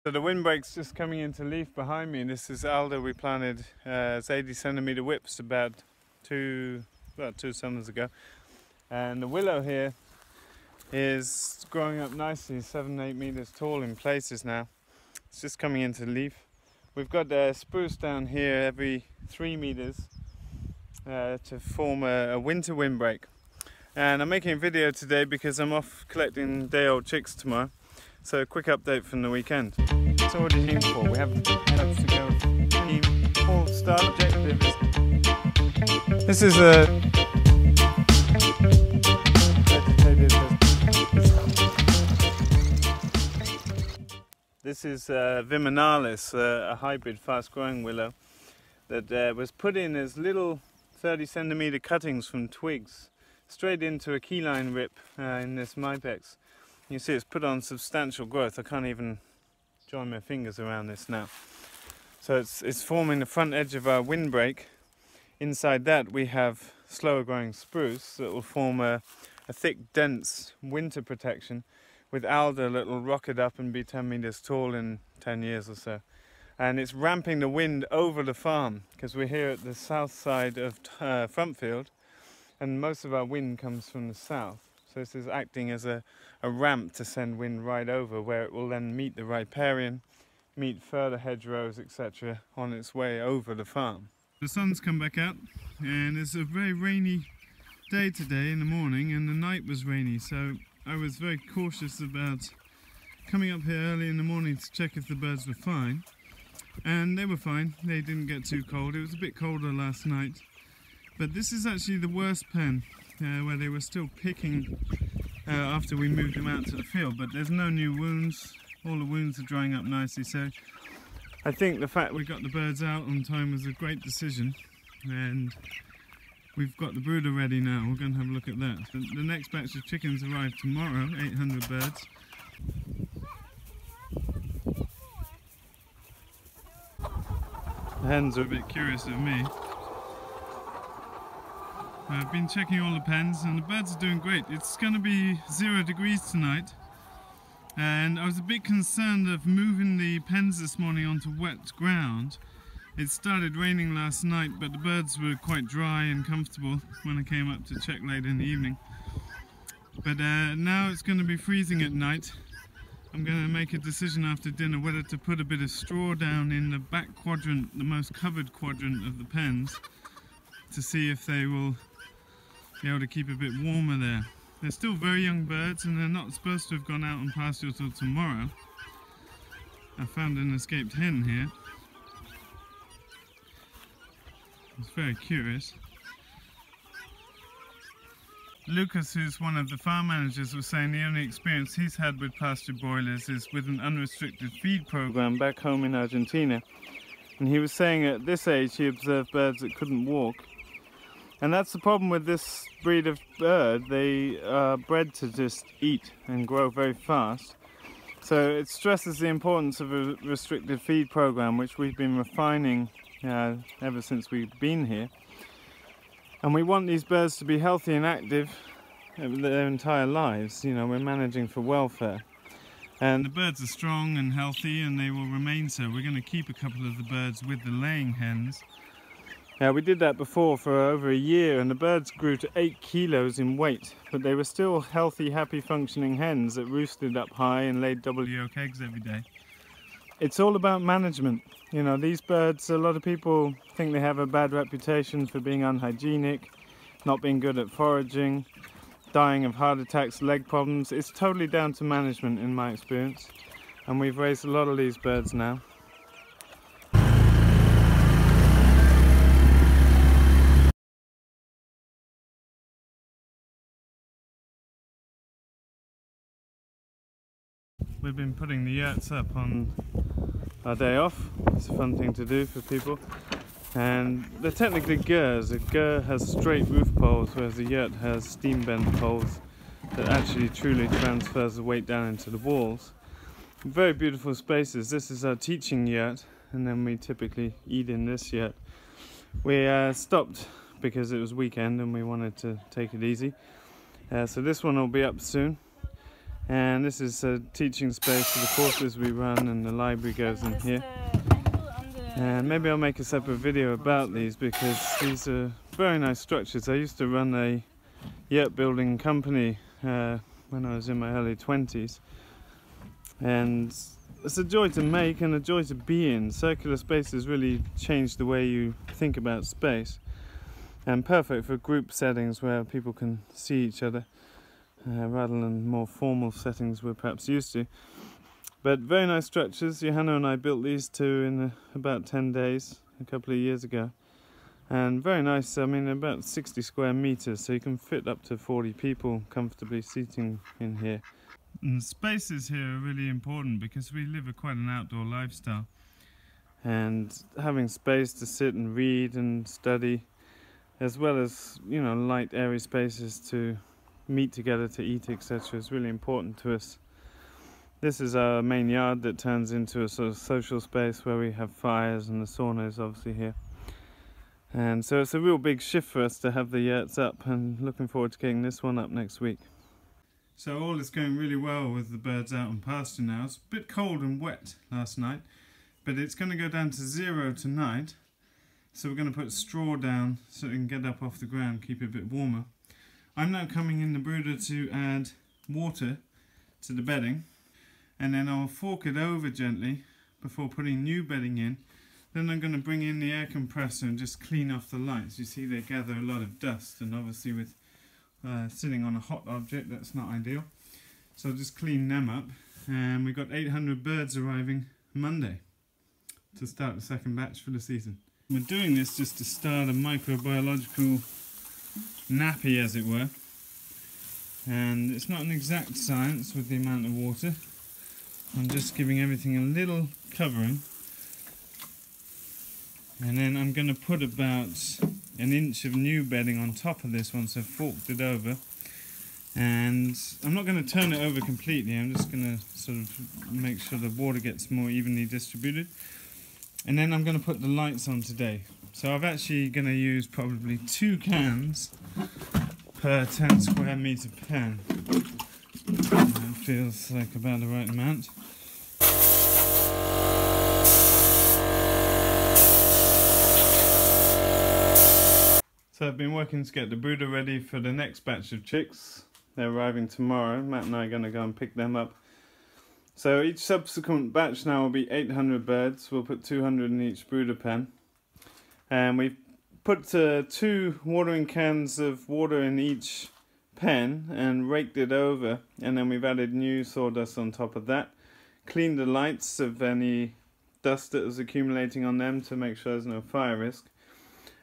So the windbreak's just coming into leaf behind me. This is alder we planted as 80cm whips about two summers ago. And the willow here is growing up nicely, 7-8 meters tall in places now. It's just coming into leaf. We've got spruce down here every 3 meters to form a winter windbreak. And I'm making a video today because I'm off collecting day-old chicks tomorrow. So a quick update from the weekend. It's already team 4. We have head-ups to go with team 4. Start objective is... This is a... This is Viminalis, a hybrid fast-growing willow that was put in as little 30cm cuttings from twigs straight into a keyline rip in this Mypex. You see it's put on substantial growth. I can't even join my fingers around this now. So it's forming the front edge of our windbreak. Inside that we have slower growing spruce that will form a thick, dense winter protection with alder that will rocket up and be 10 meters tall in 10 years or so. And it's ramping the wind over the farm because we're here at the south side of Frontfield and most of our wind comes from the south. So this is acting as a ramp to send wind right over, where it will then meet the riparian, meet further hedgerows, etc. on its way over the farm. The sun's come back out and it's a very rainy day today in the morning, and the night was rainy, so I was very cautious about coming up here early in the morning to check if the birds were fine. And they were fine, they didn't get too cold. It was a bit colder last night. But this is actually the worst pen, where they were still picking after we moved them out to the field. But there's no new wounds, all the wounds are drying up nicely. So I think the fact we got the birds out on time was a great decision. And we've got the brooder ready now. We're going to have a look at that. The next batch of chickens arrive tomorrow, 800 birds. The hens are a bit curious of me. I've been checking all the pens and the birds are doing great. It's going to be 0 degrees tonight. And I was a bit concerned of moving the pens this morning onto wet ground. It started raining last night, but the birds were quite dry and comfortable when I came up to check late in the evening. But now it's going to be freezing at night. I'm going to make a decision after dinner whether to put a bit of straw down in the back quadrant, the most covered quadrant of the pens, to see if they will be able to keep a bit warmer there. They're still very young birds and they're not supposed to have gone out on pasture till tomorrow. I found an escaped hen here. It's very curious. Lucas, who's one of the farm managers, was saying the only experience he's had with pasture broilers is with an unrestricted feed program back home in Argentina. And he was saying at this age he observed birds that couldn't walk. And that's the problem with this breed of bird. They are bred to just eat and grow very fast. So it stresses the importance of a restricted feed program, which we've been refining ever since we've been here. And we want these birds to be healthy and active their entire lives. You know, we're managing for welfare. And the birds are strong and healthy and they will remain so. We're going to keep a couple of the birds with the laying hens. We did that before for over a year and the birds grew to 8 kilos in weight, but they were still healthy, happy functioning hens that roosted up high and laid double yolk eggs every day. It's all about management. You know, these birds, a lot of people think they have a bad reputation for being unhygienic, not being good at foraging, dying of heart attacks, leg problems. It's totally down to management in my experience, and we've raised a lot of these birds now. We've been putting the yurts up on our day off. It's a fun thing to do for people. And they're technically gers. A ger has straight roof poles, whereas a yurt has steam bent poles that actually truly transfers the weight down into the walls. Very beautiful spaces. This is our teaching yurt, and then we typically eat in this yurt. We stopped because it was weekend and we wanted to take it easy. So this one will be up soon. And this is a teaching space for the courses we run, and the library goes in here. And maybe I'll make a separate video about these, because these are very nice structures. I used to run a yurt building company when I was in my early 20s, and it's a joy to make and a joy to be in. Circular spaces really change the way you think about space, and perfect for group settings where people can see each other rather than more formal settings we're perhaps used to. But very nice structures. Johanna and I built these two in about 10 days a couple of years ago, and very nice. I mean, about 60 square meters, so you can fit up to 40 people comfortably seating in here. And the spaces here are really important because we live quite an outdoor lifestyle, and having space to sit and read and study, as well as, you know, light airy spaces to meet together to eat, etc., is really important to us. This is our main yard that turns into a sort of social space where we have fires, and the sauna is obviously here. And so it's a real big shift for us to have the yurts up, and looking forward to getting this one up next week. So all is going really well with the birds out on pasture now. It's a bit cold and wet last night, but it's going to go down to 0 tonight. So we're going to put straw down so it can get up off the ground, keep it a bit warmer. I'm now coming in the brooder to add water to the bedding, and then I'll fork it over gently before putting new bedding in. Then I'm going to bring in the air compressor and just clean off the lights. You see they gather a lot of dust, and obviously with sitting on a hot object, that's not ideal. So I'll just clean them up, and we've got 800 birds arriving Monday to start the second batch for the season. We're doing this just to start a microbiological nappy, as it were, and it's not an exact science with the amount of water. I'm just giving everything a little covering, and then I'm going to put about 1 inch of new bedding on top of this once I've forked it over. And I'm not going to turn it over completely, I'm just going to sort of make sure the water gets more evenly distributed. And then I'm going to put the lights on today. So I'm actually going to use probably 2 cans per 10 square meter pen. That feels like about the right amount. So I've been working to get the brooder ready for the next batch of chicks. They're arriving tomorrow. Matt and I are going to go and pick them up. So each subsequent batch now will be 800 birds. We'll put 200 in each brooder pen. And we've put 2 watering cans of water in each pen and raked it over. And then we've added new sawdust on top of that. Cleaned the lights of any dust that was accumulating on them to make sure there's no fire risk.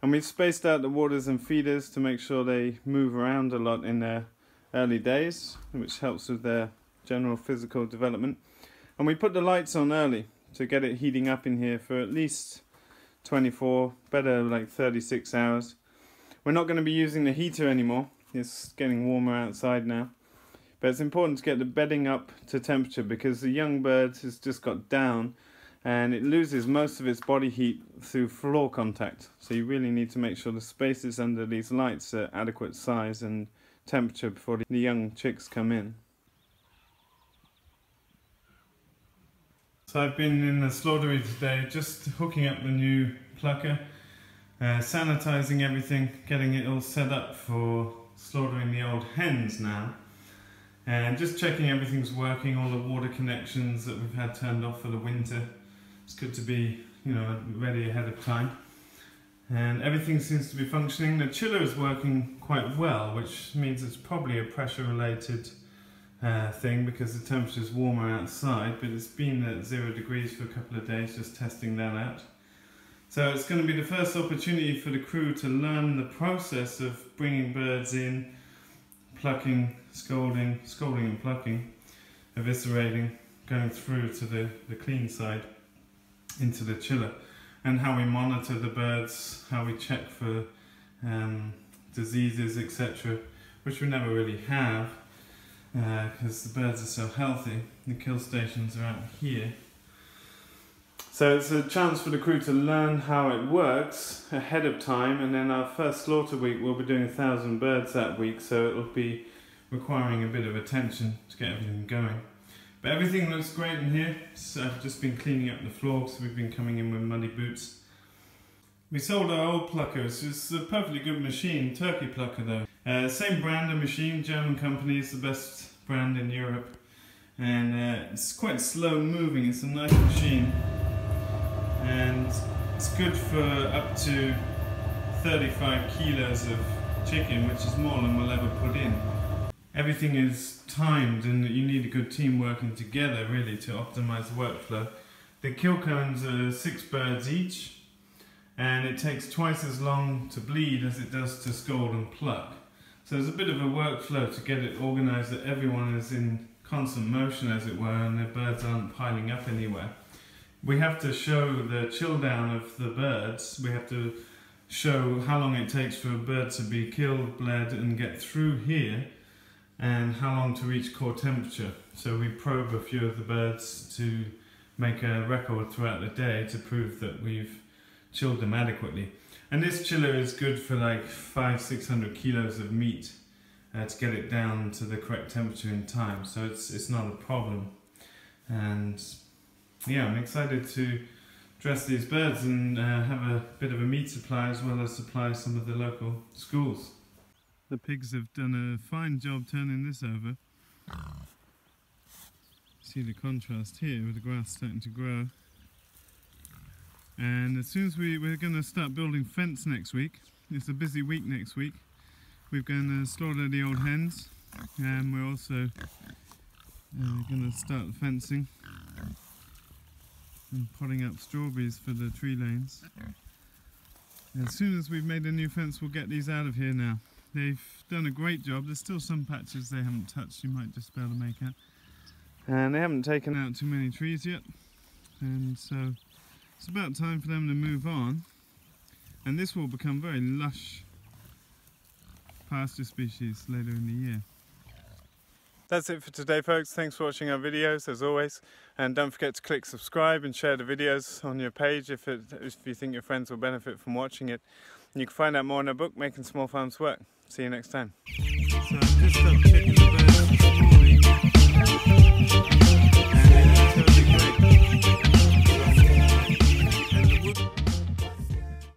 And we've spaced out the waters and feeders to make sure they move around a lot in their early days, which helps with their general physical development. And we put the lights on early to get it heating up in here for at least 24, better like 36 hours. We're not going to be using the heater anymore. It's getting warmer outside now. But it's important to get the bedding up to temperature, because the young bird has just got down and it loses most of its body heat through floor contact. So you really need to make sure the spaces under these lights are adequate size and temperature before the young chicks come in. So I've been in the slaughtery today just hooking up the new plucker, sanitizing everything, getting it all set up for slaughtering the old hens now, and just checking everything's working, all the water connections that we've had turned off for the winter. It's good to be, you know, ready ahead of time. And everything seems to be functioning. The chiller is working quite well, which means it's probably a pressure related thing, because the temperature is warmer outside, but it's been at 0 degrees for a couple of days, just testing that out. So it's going to be the first opportunity for the crew to learn the process of bringing birds in, plucking, scalding and plucking, eviscerating, going through to the clean side into the chiller, and how we monitor the birds, how we check for diseases, etc., which we never really have because the birds are so healthy. The kill stations are out here. So it's a chance for the crew to learn how it works ahead of time, and then our first slaughter week we'll be doing 1,000 birds that week, so it'll be requiring a bit of attention to get everything going. But everything looks great in here. So I've just been cleaning up the floor, so we've been coming in with muddy boots. We sold our old pluckers. It's a perfectly good machine, turkey plucker though. Same brand of machine, German company, it's the best brand in Europe. And it's quite slow moving, it's a nice machine. And it's good for up to 35 kilos of chicken, which is more than we'll ever put in. Everything is timed and you need a good team working together really to optimize the workflow. The kill cones are 6 birds each, and it takes twice as long to bleed as it does to scald and pluck. So there's a bit of a workflow to get it organized that everyone is in constant motion, as it were, and the birds aren't piling up anywhere. We have to show the chill down of the birds. We have to show how long it takes for a bird to be killed, bled and get through here, and how long to reach core temperature. So we probe a few of the birds to make a record throughout the day to prove that we've chilled them adequately. And this chiller is good for like 500-600 kilos of meat to get it down to the correct temperature in time, so it's not a problem. And yeah, I'm excited to dress these birds and have a bit of a meat supply as well as supply some of the local schools. The pigs have done a fine job turning this over. See the contrast here with the grass starting to grow. And as soon as we're going to start building fence next week, it's a busy week next week, we're going to slaughter the old hens, and we're also going to start the fencing and potting up strawberries for the tree lanes. As soon as we've made a new fence, we'll get these out of here now. They've done a great job. There's still some patches they haven't touched, you might just be able to make out. And they haven't taken out too many trees yet, and so it's about time for them to move on, and this will become very lush pasture species later in the year. That's it for today, folks. Thanks for watching our videos as always, and don't forget to click subscribe and share the videos on your page if you think your friends will benefit from watching it. You can find out more in our book, Making Small Farms Work. See you next time. So I've just stopped checking the birds.